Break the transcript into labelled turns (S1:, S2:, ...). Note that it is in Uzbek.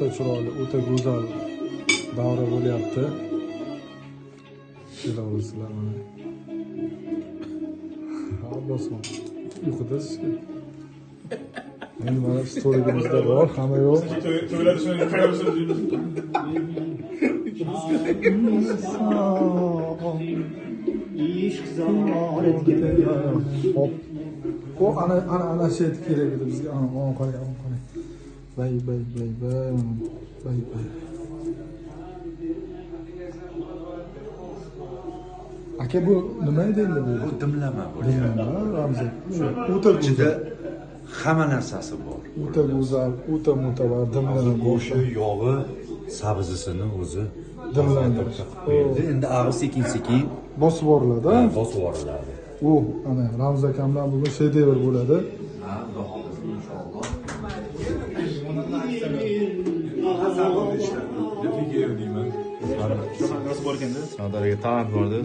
S1: o'ta chiroyli, o'ta go'zal davra bo'lyapti. Kela olasizlar mana. Abbosim, uyqudasiz. Endi mana stoligimizda bor, hamma yo'q.
S2: To'ylar shunday qilamiz.
S3: İşq zamonet
S1: Hop. O ana şey kerak edi bizga. Ana qarang. Bay. Aka bu nima edi endi bu?
S4: Bu dimlama bu.
S1: Bilmayman, Ramzi. O'ta
S4: Ichida
S1: go'zal,
S4: hamma narsasi bor.
S1: o'ta go'zal, o'ta mo'tabar dimlama
S4: Go'shti,
S1: go'sht.
S4: yog'i, sabzisini o'zi
S1: Dimlantirish.
S4: berdi. Endi ag'i sekin
S1: Bosib boriladi.
S4: bosib yuboriladi.
S1: U ana Ramzi akam bilan bugun shedevr bo'ladi.
S2: Nasıl bor ekanda?
S5: Savdarga talab borda.